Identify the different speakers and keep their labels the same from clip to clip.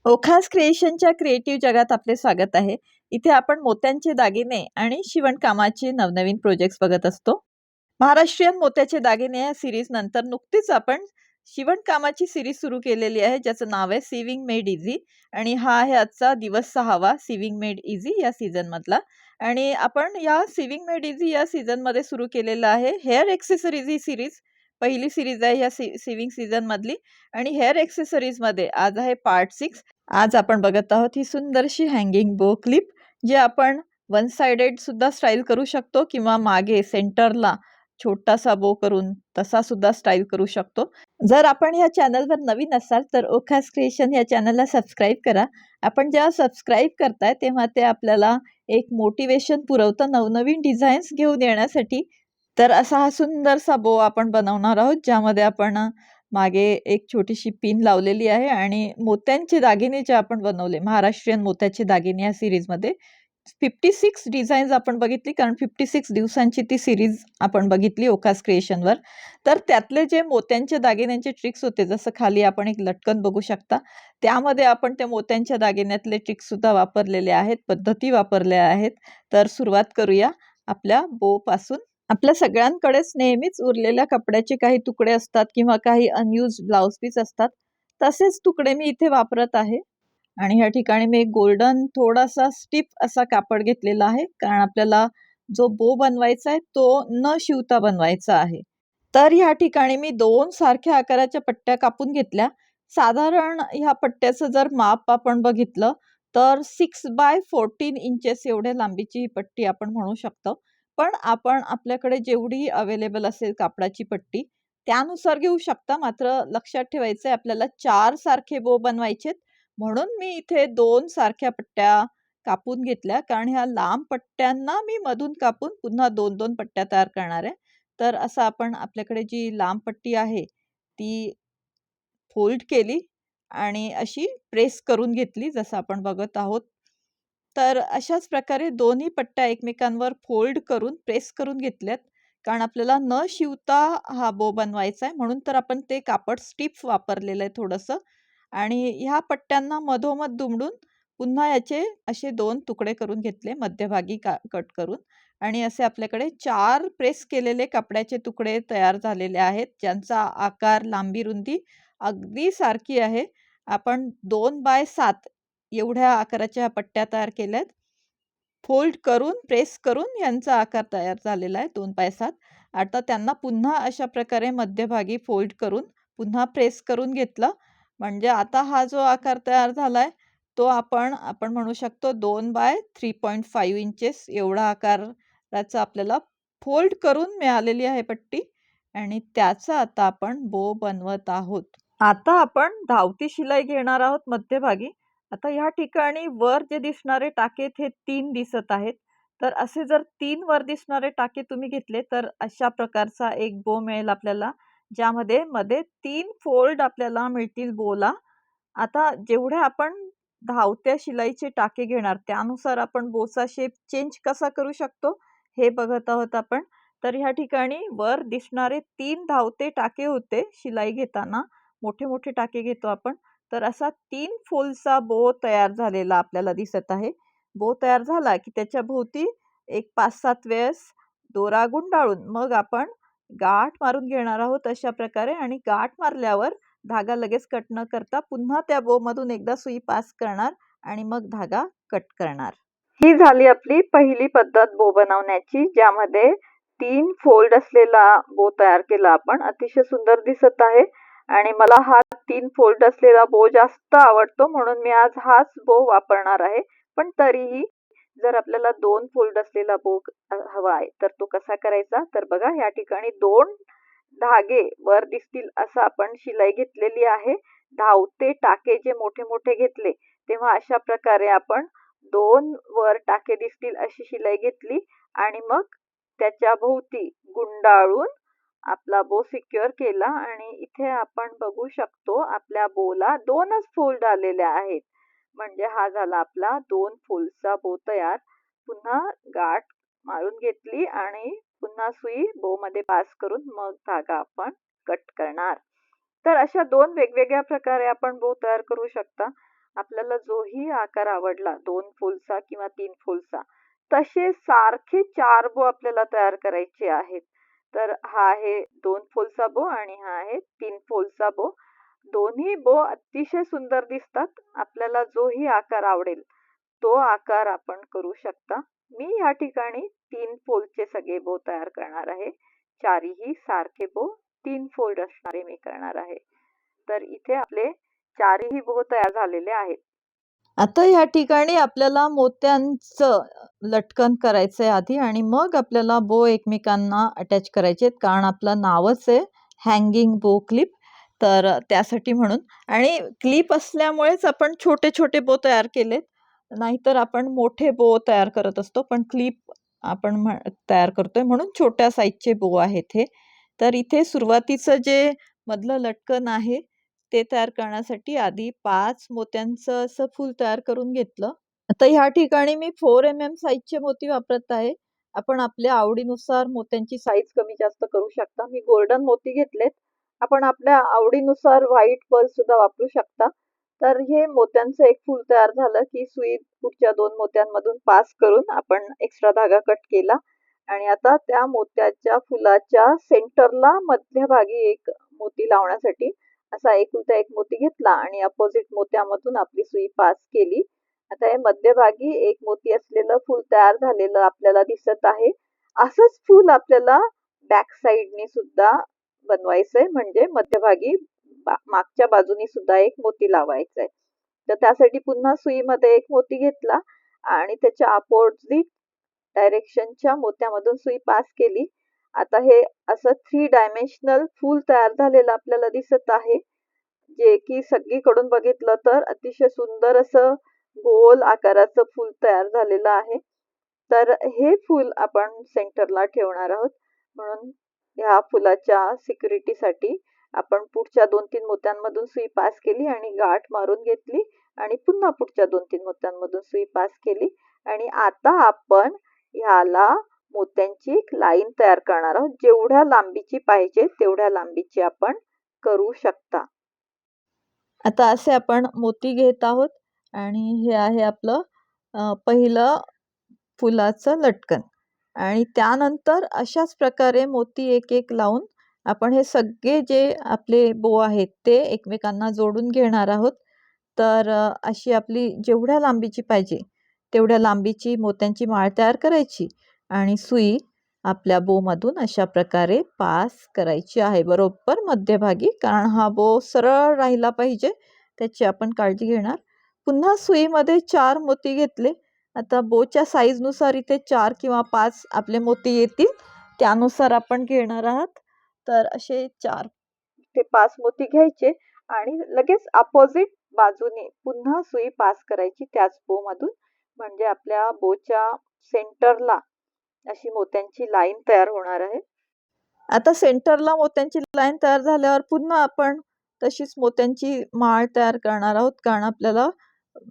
Speaker 1: ओखास क्रिएशनच्या creative जगात आपले स्वागत आहे. इथे आपण मोत्यांचे दागिने आणि शिवणकामाचे नवनवीन प्रोजेक्ट्स बघत असतो. महाराष्ट्रीयन मोत्याचे दागिने या सीरीज नंतर नुकतीच आपण शिवणकामाची सीरीज सुरू केलेली आहे, ज्याचं नाव आहे सिविंग मेड इझी. आणि हा आहे आजचा दिवस 6वा सिविंग मेड इझी या सीझन मधला. आणि आपण या सिविंग मेड इझी या सीझन मध्ये सुरू केलेलं आहे हेअर एक्सेसरीज ही सीरीज. पहिली सीरीज आहे या सिविंग सीझन मधली. आणि हेअर एक्सेसरीज मध्ये आज आहे पार्ट 6. आज आपण बघत आहोत ही सुंदरशी हँगिंग बो क्लिप, जे आपण वन साइडेड सुद्धा स्टाईल करू शकतो किंवा मागे सेंटरला छोटासा बो करून तसा सुद्धा स्टाईल करू शकतो. जर आपण या चॅनलवर नवीन असाल तर ओखास क्रिएशन या चॅनलला सबस्क्राईब करा. आपण जेव्हा सबस्क्राईब करताय तेव्हा ते आपल्याला एक मोटिवेशन पुरवतं नवनवीन डिझाईन्स घेऊन येण्यासाठी. तर असा हा सुंदरसा बो आपण बनवणार आहोत, ज्यामध्ये आपण मागे एक छोटीशी पिन लावलेली आहे आणि मोत्यांचे दागिने जे आपण बनवले, महाराष्ट्रीयन मोत्याचे दागिने या सीरीजमध्ये 56 डिझाईन्स आपण बघितली, कारण 56 दिवसांची ती सीरीज आपण बघितली ओखास क्रिएशनवर. तर त्यातले जे मोत्यांच्या दागिन्यांचे ट्रिक्स होते, जसं खाली आपण एक लटकन बघू शकता, त्यामध्ये आपण त्या मोत्यांच्या दागिन्यातले ट्रिक्स सुद्धा वापरलेले आहेत, पद्धती वापरल्या आहेत. तर सुरुवात करूया आपल्या बो पासून. आपल्या सगळ्यांकडेच नेहमीच उरलेल्या कपड्याचे काही तुकडे असतात किंवा काही अनयूज ब्लाउज पीस असतात. तसेच तुकडे मी इथे वापरत आहे. आणि ह्या ठिकाणी मी एक गोल्डन थोडासा स्टिफ असा कापड घेतलेला आहे, कारण आपल्याला जो बो बनवायचा आहे तो न शिवता बनवायचा आहे. तर ह्या ठिकाणी मी 2 सारख्या आकाराच्या पट्ट्या कापून घेतल्या. साधारण ह्या पट्ट्याचं जर माप आपण बघितलं तर 6x14 इंचेस एवढ्या लांबीची ही पट्टी आपण म्हणू शकतो. पण आपण आपल्याकडे जेवढी अवेलेबल असेल कापडाची पट्टी त्यानुसार घेऊ शकता. मात्र लक्षात ठेवायचं आहे, आपल्याला 4 सारखे बो बनवायचेत, म्हणून मी इथे 2 सारख्या पट्ट्या कापून घेतल्या, कारण ह्या लांब पट्ट्यांना मी मधून कापून पुन्हा 2-2 पट्ट्या तयार करणार आहे. तर असं आपण आपल्याकडे जी लांब पट्टी आहे ती फोल्ड केली आणि अशी प्रेस करून घेतली, जसं आपण बघत आहोत. तर अशाच प्रकारे दोन्ही पट्ट्या एकमेकांवर फोल्ड करून प्रेस करून घेतल्यात, कारण आपल्याला न शिवता हा बो बनवायचा आहे, म्हणून तर आपण ते कापड स्टिफ वापरलेलं आहे थोडंसं. आणि ह्या पट्ट्यांना मधोमध दुमडून पुन्हा याचे असे 2 तुकडे करून घेतले, मध्यभागी कट करून. आणि असे आपल्याकडे 4 प्रेस केलेले कपड्याचे तुकडे तयार झालेले आहेत, ज्यांचा आकार, लांबी, रुंदी अगदी सारखी आहे. आपण 2x7 एवढ्या आकाराच्या पट्ट्या तयार केल्यात. फोल्ड करून, प्रेस करून यांचा आकार तयार झालेला आहे 2x7. आता त्यांना पुन्हा अशा प्रकारे मध्यभागी फोल्ड करून पुन्हा प्रेस करून घेतलं. म्हणजे आता हा जो आकार तयार झालाय तो आपण म्हणू शकतो 2x3.5 इंचेस एवढा आकाराचा आपल्याला फोल्ड करून मिळालेली आहे पट्टी. आणि त्याचा आता आपण बो बनवत आहोत. आता आपण धावती शिलाई घेणार आहोत मध्यभागी. आता ह्या ठिकाणी वर जे दिसणारे टाके हे 3 दिसत आहेत. तर असे जर 3 वर दिसणारे टाके तुम्ही घेतले तर अशा प्रकारचा एक बो मिळेल आपल्याला, ज्यामध्ये मध्ये 3 फोल्ड आपल्याला मिळतील बोला. आता जेवढे आपण धावत्या शिलाईचे टाके घेणार त्यानुसार आपण बोचा शेप चेंज कसा करू शकतो हे बघत आहोत आपण. तर ह्या ठिकाणी वर दिसणारे 3 धावते टाके होते शिलाई घेताना, मोठे मोठे टाके घेतो आपण. तर असा 3 फोल्डचा बो तयार झालेला आपल्याला दिसत आहे. बो तयार झाला की त्याच्या भोवती एक 5-7 वेळेस दोरा गुंडाळून मग आपण गाठ मारून घेणार आहोत अशा प्रकारे. आणि गाठ मारल्यावर धागा लगेच कट न करता पुन्हा त्या बो मधून एकदा सुई पास करणार आणि मग धागा कट करणार. ही झाली आपली पहिली पद्धत बो बनवण्याची, ज्यामध्ये 3 फोल्ड असलेला बो तयार केला आपण. अतिशय सुंदर दिसत आहे आणि मला हा 3 फोल्ड असलेला बो जास्त आवडतो, म्हणून मी आज हाच बो वापरणार आहे. पण तरीही जर आपल्याला 2 फोल्ड असलेला बो हवा आहे तर तो कसा करायचा, तर बघा या ठिकाणी 2 धागे वर दिसतील असं आपण शिलाई घेतलेली आहे. धावते टाके जे मोठे मोठे घेतले तेव्हा अशा प्रकारे आपण 2 वर टाके दिसतील अशी शिलाई घेतली आणि मग त्याच्या भोवती गुंडाळून आपला बो सिक्युअर केला. आणि इथे आपण बघू शकतो आपल्या बोला 2च फोल्ड आलेले आहेत, म्हणजे हा झाला आपला 2 फोल्डचा बो तयार. पुन्हा गाठ मारून घेतली आणि पुन्हा सुई बो मध्ये पास करून मग धागा आपण कट करणार. तर अशा 2 वेगवेगळ्या प्रकारे आपण बो तयार करू शकता. आपल्याला जोही आकार आवडला, 2 फुलचा किंवा 3 फुलचा, तसे सारखे 4 बो आपल्याला तयार करायचे आहेत. तर हा आहे 2 फुलचा बो आणि हा आहे 3 फुलचा बो. दोन्ही बो अतिशय सुंदर दिसतात. आपल्याला जोही आकार आवडेल तो आकार आपण करू शकता. मी या ठिकाणी 3 फोल्डचे सगळे बो तयार करणार आहे. चारीही सारखे बो 3 फोल्ड असणारे मी करणार आहे. तर इथे आपले चारही बो तयार झालेले आहेत. आता या ठिकाणी आपल्याला मोत्यांचं लटकन करायचंय आधी आणि मग आपल्याला बो एकमेकांना अटॅच करायचे आहेत, कारण आपलं नावच आहे हँगिंग बो क्लिप. तर त्यासाठी म्हणून आणि क्लिप असल्यामुळेच आपण छोटे छोटे बो तयार केलेत, नाहीतर आपण मोठे बो तयार करत असतो, पण क्लिप आपण तयार करतोय म्हणून छोट्या साईजचे बो आहेत हे. तर इथे सुरुवातीचं जे मधलं लटकन आहे ते तयार करण्यासाठी आधी 5 मोत्यांचं असं फूल तयार करून घेतलं. आता ह्या ठिकाणी मी 4 mm साईजचे मोती वापरत आहे. आपण आपल्या आवडीनुसार मोत्यांची साईज कमी जास्त करू शकता. मी गोल्डन मोती घेतलेत. आपण आपल्या आवडीनुसार व्हाईट पर्ल सुद्धा वापरू शकता. तर हे मोत्यांचं एक फूल तयार झालं की सुई पुढच्या 2 मोत्यांमधून पास करून आपण एक्स्ट्रा धागा कट केला आणि आता त्या मोत्याच्या फुलाच्या सेंटरला मध्यभागी एक मोती लावण्यासाठी असा एकुलता एक मोती घेतला आणि अपोजिट मोत्यामधून आपली सुई पास केली. आता हे मध्यभागी एक मोती असलेलं फूल तयार झालेलं आपल्याला दिसत आहे. असंच फूल आपल्याला बॅक साइडने सुद्धा बनवायचंय, म्हणजे मध्यभागी मागच्या बाजूनी सुद्धा एक मोती लावायचा आहे. तर त्यासाठी पुन्हा सुईमध्ये एक मोती घेतला आणि त्याच्या अपोजिट डायरेक्शनच्या मोत्यामधून सुई पास केली. आता हे असं 3 डायमेन्शनल फूल तयार झालेलं आपल्याला दिसत आहे, जे की सगळीकडून बघितलं तर अतिशय सुंदर असं गोल आकाराचं फूल तयार झालेलं आहे. तर हे फूल आपण सेंटरला ठेवणार आहोत, म्हणून ह्या फुलाच्या सिक्युरिटीसाठी आपण पुढच्या 2-3 मोत्यांमधून सुई पास केली आणि गाठ मारून घेतली आणि पुन्हा पुढच्या 2-3 मोत्यांमधून सुई पास केली आणि आता आपण ह्याला मोत्यांची एक लाईन तयार करणार आहोत. जेवढ्या लांबीची पाहिजे तेवढ्या लांबीची आपण करू शकता. आता असे आपण मोती घेत आहोत आणि हे आहे आपलं पहिलं फुलाचं लटकन आणि त्यानंतर अशाच प्रकारे मोती एक एक लावून आपण हे सगळे जे आपले बो आहेत ते एकमेकांना जोडून घेणार आहोत. तर अशी आपली जेवढ्या लांबीची पाहिजे तेवढ्या लांबीची मोत्यांची माळ तयार करायची आणि सुई आपल्या बोमधून अशा प्रकारे पास करायची आहे बरोबर मध्यभागी, कारण हा बो सरळ राहिला पाहिजे त्याची आपण काळजी घेणार. पुन्हा सुईमध्ये 4 मोती घेतले. आता बोच्या साईजनुसार इथे 4 किंवा 5 आपले मोती येतील, त्यानुसार आपण घेणार आहात. तर असे 4 ते 5 मोती घ्यायचे आणि लगेच अपोजिट बाजूने पुन्हा सुई पास करायची त्याच बोमधून, म्हणजे आपल्या बोच्या सेंटरला अशी मोत्यांची लाईन तयार होणार आहे. आता सेंटरला मोत्यांची लाईन तयार झाल्यावर पुन्हा आपण तशीच मोत्यांची माळ तयार करणार आहोत, कारण आपल्याला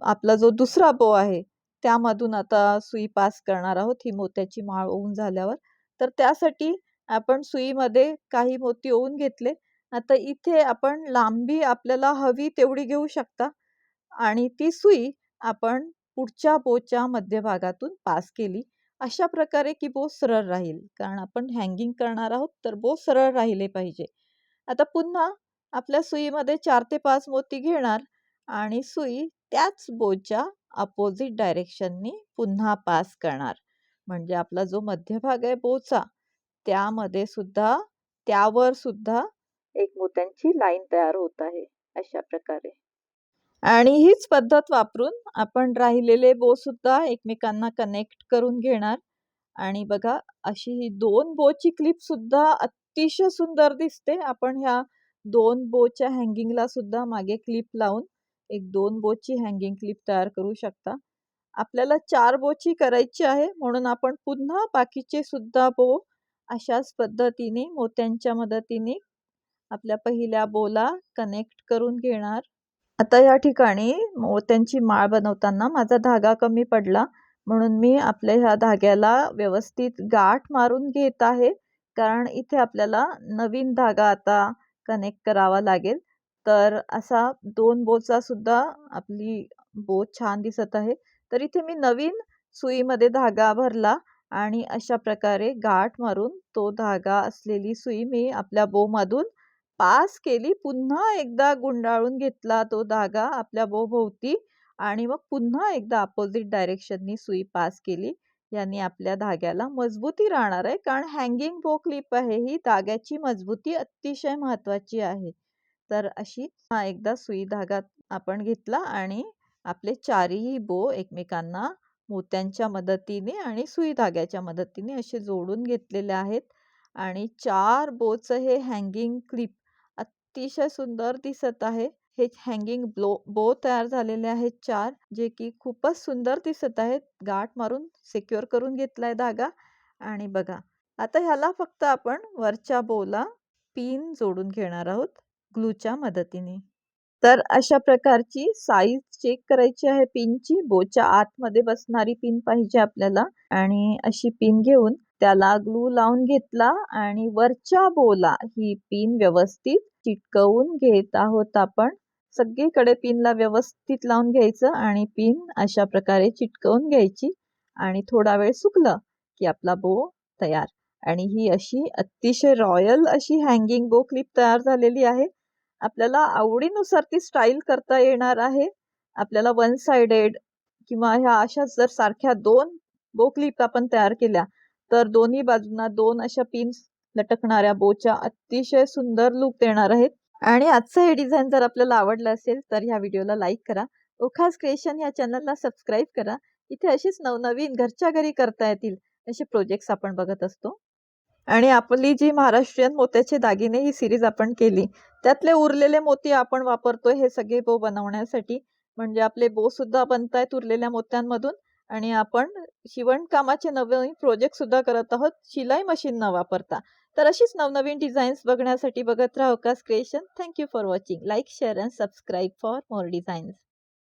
Speaker 1: आपला जो दुसरा बो आहे त्यामधून आता सुई पास करणार आहोत ही मोत्याची माळ होऊन झाल्यावर. तर त्यासाठी आपण सुईमध्ये काही मोती ओवून घेतले. आता इथे आपण लांबी आपल्याला हवी तेवढी घेऊ शकता आणि ती सुई आपण पुढच्या बोच्या मध्यभागातून पास केली अशा प्रकारे की बो सरळ राहील, कारण आपण हँगिंग करणार आहोत तर बो सरळ राहिले पाहिजे. आता पुन्हा आपल्या सुईमध्ये 4 ते 5 मोती घेणार आणि सुई त्याच बोच्या अपोजिट डायरेक्शननी पुन्हा पास करणार, म्हणजे आपला जो मध्यभाग आहे बोचा त्यामध्ये सुद्धा त्यावर सुद्धा एक मोत्यांची लाईन तयार होत आहे अशा प्रकारे. आणि हीच पद्धत वापरून आपण राहिलेले बो सुद्धा एकमेकांना कनेक्ट करून घेणार आणि बघा अशी ही 2 बोची क्लिप सुद्धा अतिशय सुंदर दिसते. आपण ह्या 2 बोच्या हँगिंगला सुद्धा मागे क्लिप लावून एक 2 बोची हँगिंग क्लिप तयार करू शकता. आपल्याला 4 बोची करायची आहे, म्हणून आपण पुन्हा बाकीचे सुद्धा बो अशाच पद्धतीने मोत्यांच्या मदतीने आपल्या पहिल्या बोला कनेक्ट करून घेणार. आता या ठिकाणी मोत्यांची माळ बनवताना माझा धागा कमी पडला, म्हणून मी आपल्या ह्या धाग्याला व्यवस्थित गाठ मारून घेत आहे, कारण इथे आपल्याला नवीन धागा आता कनेक्ट करावा लागेल. तर असा 2 बोचा सुद्धा आपली बो छान दिसत आहे. तर इथे मी नवीन सुईमध्ये धागा भरला आणि अशा प्रकारे गाठ मारून तो धागा असलेली सुई मी आपल्या बोमधून पास केली. पुन्हा एकदा गुंडाळून घेतला तो धागा आपल्या बोभोवती आणि मग पुन्हा एकदा अपोझिट डायरेक्शननी सुई पास केली. याने आपल्या धाग्याला मजबूती राहणार आहे. कारण हँगिंग बो क्लिप आहे ही धाग्याची मजबूती अतिशय महत्त्वाची आहे. तर अशी पुन्हा एकदा सुई धागा आपण घेतला आणि आपले चारही बो एकमेकांना मोत्यांच्या मदतीने आणि सुई धाग्याच्या मदतीने असे जोडून घेतलेले आहेत आणि 4 बोचं हे हँगिंग क्लिप अतिशय सुंदर दिसत आहे. हे हँगिंग बो तयार झालेले आहेत 4 जे की खूपच सुंदर दिसत आहेत. गाठ मारून सिक्युअर करून घेतलाय धागा आणि बघा आता ह्याला फक्त आपण वरच्या बोला पिन जोडून घेणार आहोत ग्लूच्या मदतीने. तर अशा प्रकारची साईज चेक करायची आहे पिनची. बोच्या आतमध्ये बसणारी पिन पाहिजे आपल्याला आणि अशी पिन घेऊन त्याला ग्लू लावून घेतला आणि वरच्या बोला ही पिन व्यवस्थित चिटकवून घेत आहोत आपण. सगळीकडे पिनला व्यवस्थित लावून घ्यायचं आणि पिन अशा प्रकारे चिटकवून घ्यायची आणि थोडा वेळ सुकलं की आपला बो तयार. आणि ही अशी अतिशय रॉयल अशी हँगिंग बो क्लिप तयार झालेली आहे. आपल्याला आवडीनुसार ती स्टाईल करता येणार आहे. आपल्याला वन साइडेड किंवा ह्या अशा जर सारख्या 2 बो क्लिप आपण तयार केल्या, तर दोन्ही बाजूंना 2 अशा पिन्स लटकणाऱ्या बोच्या अतिशय सुंदर लूक देणार आहेत. आणि आजचं हे डिझाइन जर आपल्याला आवडलं असेल, तर ह्या व्हिडिओला लाईक करा. ओखास क्रिएशन या चॅनलला सबस्क्राईब करा. इथे अशीच नवनवीन घरच्या घरी करता येतील असे प्रोजेक्ट्स आपण बघत असतो. आणि आपली जी महाराष्ट्रीयन मोत्याचे दागिने ही सीरीज आपण केली, त्यातले उरलेले मोती आपण वापरतोय हे सगळे बो बनवण्यासाठी. म्हणजे आपले बो सुद्धा बनतायत उरलेल्या मोत्यांमधून आणि आपण शिवणकामाचे नवीन प्रोजेक्ट सुद्धा करत आहोत शिलाई मशीन न वापरता. तर अशीच नवनवीन डिझाईन्स बघण्यासाठी बघत राहा ओकास creation. Thank you for watching. Like, share and subscribe for more designs.